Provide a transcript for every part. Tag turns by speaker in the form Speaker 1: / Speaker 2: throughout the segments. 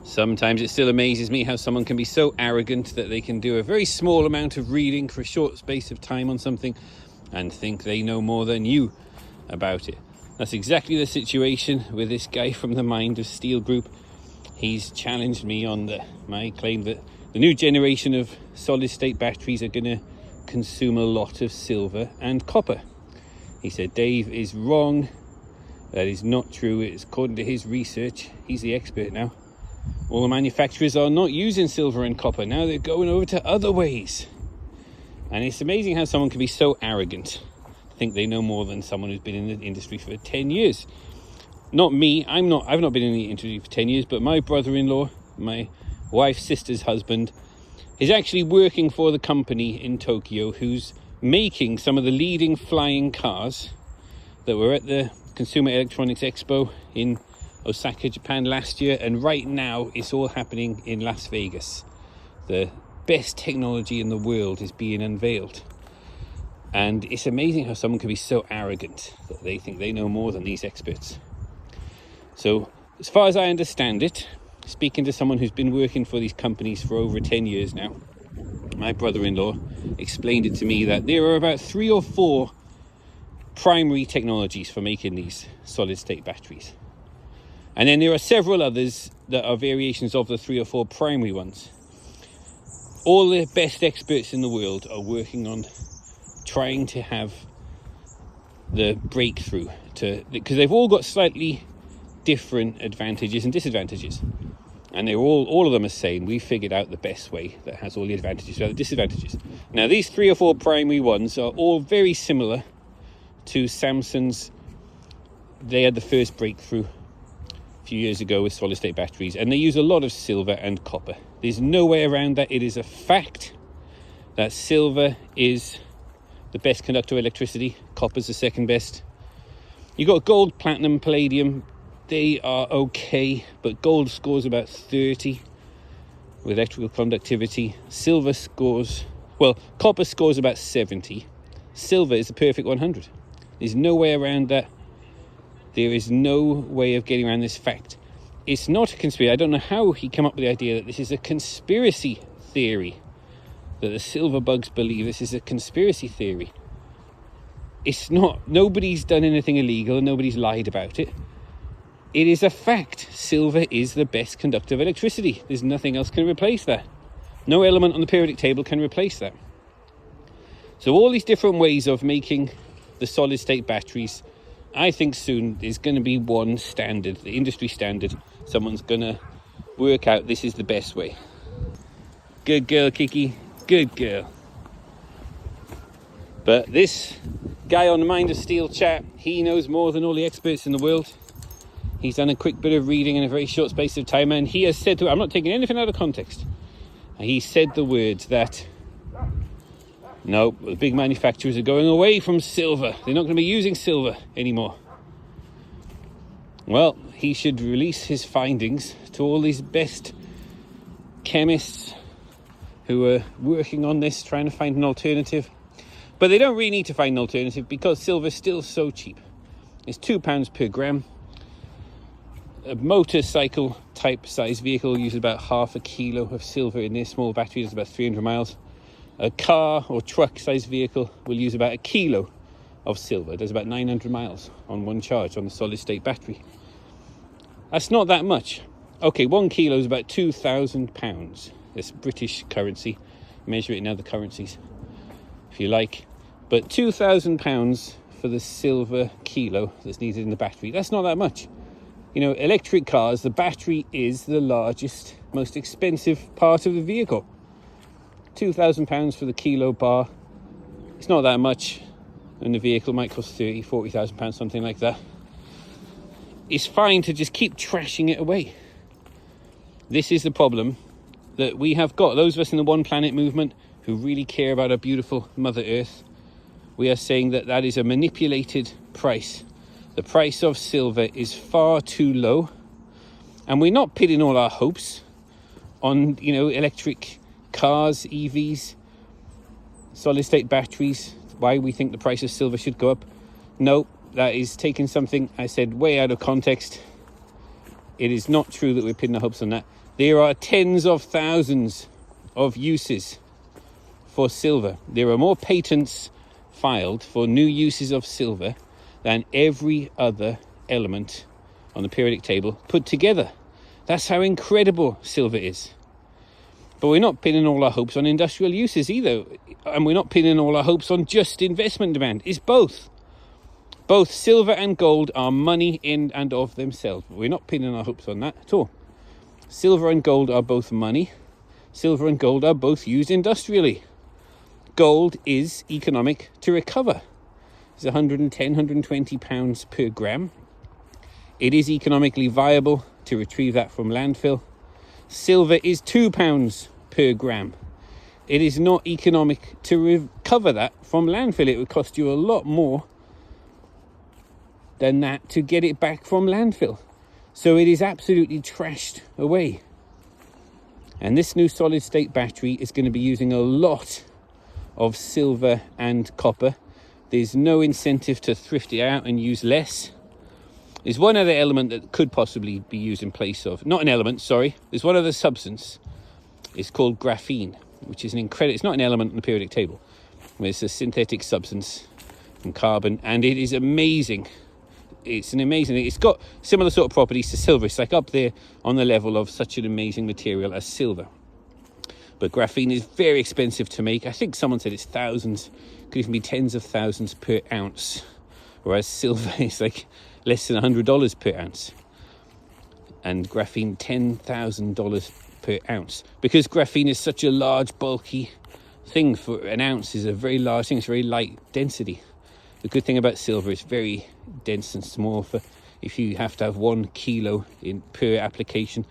Speaker 1: Sometimes it still amazes me how someone can be so arrogant that they can do a very small amount of reading for a short space of time on something and think they know more than you about it. That's exactly the situation with this guy from the Mind of Steel group. He's challenged me on my claim that the new generation of solid state batteries are going to consume a lot of silver and copper. He said Dave is wrong. That is not true. It's according to his research. He's the expert now. All the manufacturers are not using silver and copper. Now they're going over to other ways. And it's amazing how someone can be so arrogant. Think they know more than someone who's been in the industry for 10 years. Not me. I've not been in the industry for 10 years, but my brother-in-law, my wife's sister's husband, is actually working for the company in Tokyo who's making some of the leading flying cars that were at the Consumer Electronics Expo in Osaka, Japan last year, and right now it's all happening in Las Vegas. The best technology in the world is being unveiled, and it's amazing how someone can be so arrogant that they think they know more than these experts. So as far as I understand it, speaking to someone who's been working for these companies for over 10 years now, my brother-in-law explained it to me that there are about 3 or 4 primary technologies for making these solid state batteries. And then there are several others that are variations of the 3 or 4 primary ones. All the best experts in the world are working on trying to have the breakthrough because they've all got slightly different advantages and disadvantages. And they're all of them are saying we figured out the best way that has all the advantages without the disadvantages. Now these 3 or 4 primary ones are all very similar to Samsung's. They had the first breakthrough a few years ago with solid state batteries, and they use a lot of silver and copper. There's no way around that. It is a fact that silver is the best conductor of electricity. Copper's the second best. You got gold, platinum, palladium. They are okay, but gold scores about 30 with electrical conductivity. Copper scores about 70. Silver is the perfect 100. There's no way around that. There is no way of getting around this fact. It's not a conspiracy. I don't know how he came up with the idea that this is a conspiracy theory, that the silver bugs believe this is a conspiracy theory. It's not. Nobody's done anything illegal and nobody's lied about it. It is a fact. Silver is the best conductor of electricity. There's nothing else can replace that. No element on the periodic table can replace that. So all these different ways of making the solid state batteries, I think soon is going to be one standard, the industry standard. Someone's going to work out this is the best way. Good girl, Kiki. Good girl. But this guy on the Mind of Steel chat, he knows more than all the experts in the world. He's done a quick bit of reading in a very short space of time, and he has said to, I'm not taking anything out of context, he said the words that no, the big manufacturers are going away from silver. They're not going to be using silver anymore. Well, he should release his findings to all these best chemists who are working on this, trying to find an alternative. But they don't really need to find an alternative because silver is still so cheap. It's £2 per gram. A motorcycle type size vehicle uses about half a kilo of silver in their small battery. It's about 300 miles. A car or truck size vehicle will use about a kilo of silver. It does about 900 miles on one charge on the solid state battery. That's not that much. Okay, 1 kilo is about £2,000. It's British currency. Measure it in other currencies if you like. But £2,000 for the silver kilo that's needed in the battery. That's not that much. You know, electric cars, the battery is the largest, most expensive part of the vehicle. £2,000 for the kilo bar. It's not that much, and the vehicle might cost £40,000, something like that. It's fine to just keep trashing it away. This is the problem that we have got. Those of us in the One Planet movement who really care about our beautiful Mother Earth, we are saying that that is a manipulated price. The price of silver is far too low, and we're not pitting all our hopes on, electric cars, EVs, solid state batteries, why we think the price of silver should go up. No, that is taking something I said way out of context. It is not true that we're pinning our hopes on that. There are tens of thousands of uses for silver. There are more patents filed for new uses of silver than every other element on the periodic table put together. That's how incredible silver is. But we're not pinning all our hopes on industrial uses either. And we're not pinning all our hopes on just investment demand. It's both. Both silver and gold are money in and of themselves. But we're not pinning our hopes on that at all. Silver and gold are both money. Silver and gold are both used industrially. Gold is economic to recover. It's 110, 120 pounds per gram. It is economically viable to retrieve that from landfill. Silver is £2 per gram. It is not economic to recover that from landfill. It would cost you a lot more than that to get it back from landfill. So it is absolutely trashed away. And this new solid state battery is going to be using a lot of silver and copper. There's no incentive to thrift it out and use less. There's one other element that could possibly be used in place of, not an element, sorry. There's one other substance. It's called graphene, which is it's not an element on the periodic table. It's a synthetic substance from carbon, and it is amazing. It's got similar sort of properties to silver. It's like up there on the level of such an amazing material as silver. But graphene is very expensive to make. I think someone said it's thousands, could even be tens of thousands per ounce. Whereas silver is like less than $100 per ounce. And graphene, $10,000 per ounce. Because graphene is such a large, bulky thing. For an ounce is a very large thing. It's very light density. The good thing about silver is very dense and small for if you have to have 1 kilo per application.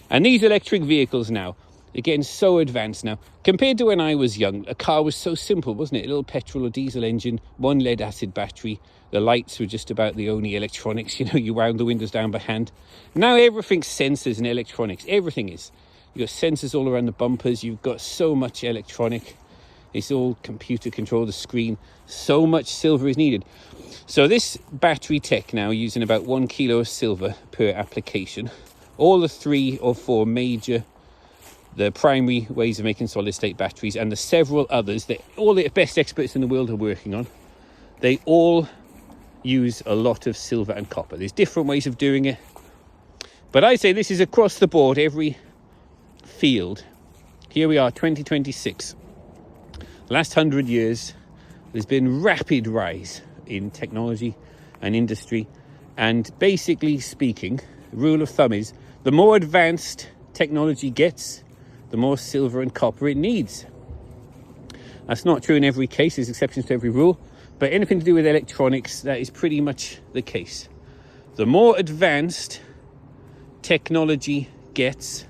Speaker 1: And these electric vehicles now, they're getting so advanced now. Compared to when I was young, a car was so simple, wasn't it? A little petrol or diesel engine, 1 lead acid battery. The lights were just about the only electronics. You wound the windows down by hand. Now everything's sensors and electronics. Everything is. You've got sensors all around the bumpers. You've got so much electronic. It's all computer controlled, the screen. So much silver is needed. So this battery tech now using about 1 kilo of silver per application. All the 3 or 4 major, the primary ways of making solid state batteries, and the several others that all the best experts in the world are working on, they all use a lot of silver and copper. There's different ways of doing it, but I say this is across the board, every field. Here we are, 2026. Last 100 years, there's been rapid rise in technology and industry, and basically speaking, rule of thumb is the more advanced technology gets, the more silver and copper it needs. That's not true in every case. There's exceptions to every rule. But anything to do with electronics, that is pretty much the case. The more advanced technology gets,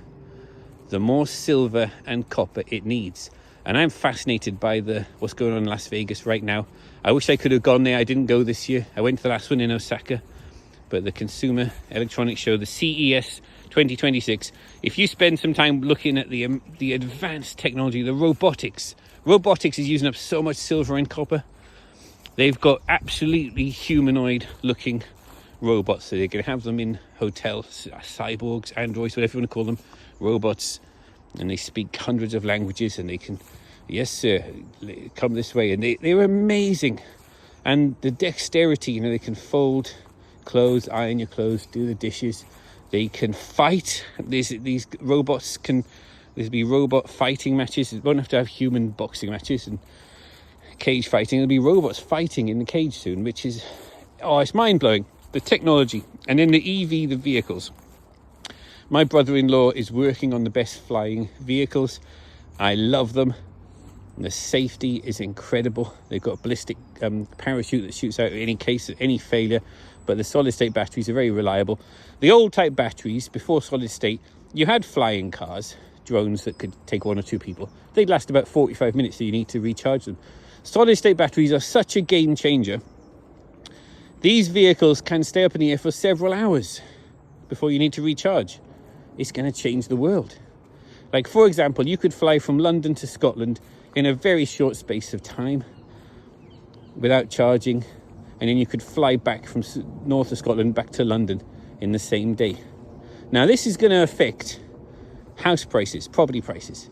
Speaker 1: the more silver and copper it needs. And I'm fascinated by what's going on in Las Vegas right now. I wish I could have gone there. I didn't go this year. I went to the last one in Osaka. But the Consumer Electronics Show, the CES 2026, if you spend some time looking at the advanced technology, the robotics is using up so much silver and copper. They've got absolutely humanoid-looking robots. So they're going to have them in hotels, cyborgs, androids, whatever you want to call them, robots. And they speak hundreds of languages, and they can, yes, sir, come this way. And they're amazing. And the dexterity, they can fold clothes, iron your clothes, do the dishes. They can fight. These robots there'll be robot fighting matches. You won't have to have human boxing matches and cage fighting. There'll be robots fighting in the cage soon, which is, it's mind-blowing. The technology. And then the EV, the vehicles. My brother-in-law is working on the best flying vehicles. I love them. And the safety is incredible. They've got a ballistic parachute that shoots out in any case of any failure. But the solid state batteries are very reliable. The old type batteries, before solid state, you had flying cars, drones that could take 1 or 2 people. They'd last about 45 minutes, so you need to recharge them. Solid state batteries are such a game changer. These vehicles can stay up in the air for several hours before you need to recharge. It's going to change the world. Like, for example, you could fly from London to Scotland in a very short space of time without charging, and then you could fly back from north of Scotland back to London in the same day. Now, this is going to affect house prices, property prices,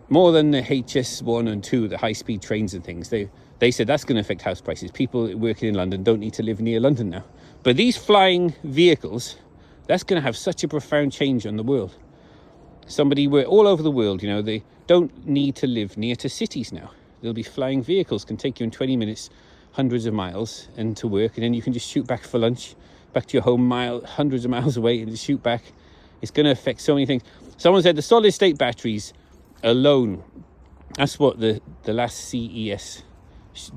Speaker 1: more than the HS1 and 2, the high-speed trains and things. They said that's going to affect house prices. People working in London don't need to live near London now. But these flying vehicles, that's going to have such a profound change on the world. All over the world, you know, they don't need to live near to cities now. There'll be flying vehicles, can take you in 20 minutes, hundreds of miles, and to work, and then you can just shoot back for lunch, back to your home hundreds of miles away, and just shoot back. It's going to affect so many things. Someone said the solid state batteries alone, that's what the last CES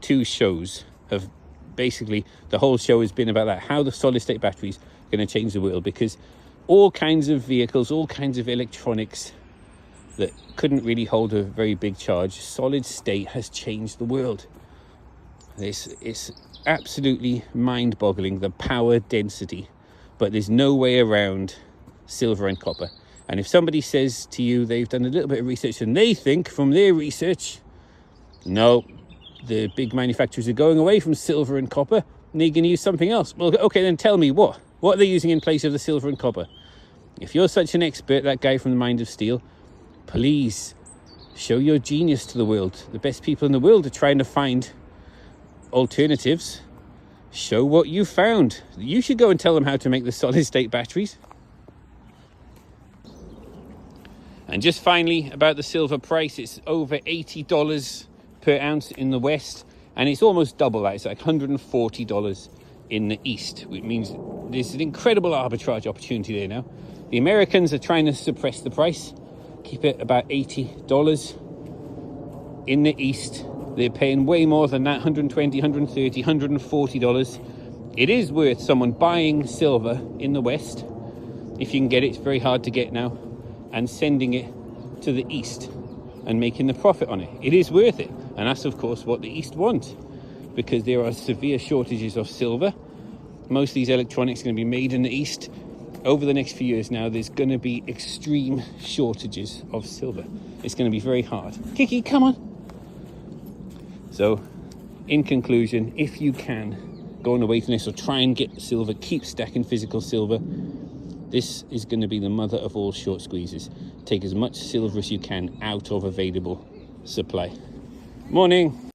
Speaker 1: 2 shows have basically, the whole show has been about that, how the solid state batteries are going to change the world, because all kinds of vehicles, all kinds of electronics that couldn't really hold a very big charge, solid state has changed the world. It's absolutely mind-boggling, the power density, but there's no way around silver and copper. And if somebody says to you they've done a little bit of research and they think from their research, no, the big manufacturers are going away from silver and copper and they're going to use something else. Well, okay, then tell me what are they using in place of the silver and copper? If you're such an expert, that guy from the Mind of Steel, please show your genius to the world. The best people in the world are trying to find alternatives. Show what you found. You should go and tell them how to make the solid state batteries. And just finally, about the silver price, it's over $80 per ounce in the West, and it's almost double that. It's like $140 in the East, which means there's an incredible arbitrage opportunity there now. The Americans are trying to suppress the price, keep it about $80. In the East, they're paying way more than that, $120, $130, $140. It is worth someone buying silver in the West, if you can get it. It's very hard to get now, and sending it to the East and making the profit on it. It is worth it. And that's, of course, what the East want, because there are severe shortages of silver. Most of these electronics are going to be made in the East. Over the next few years now, there's going to be extreme shortages of silver. It's going to be very hard. Kiki, come on. So, in conclusion, if you can, go on a waiting list or try and get silver. Keep stacking physical silver. This is going to be the mother of all short squeezes. Take as much silver as you can out of available supply. Morning.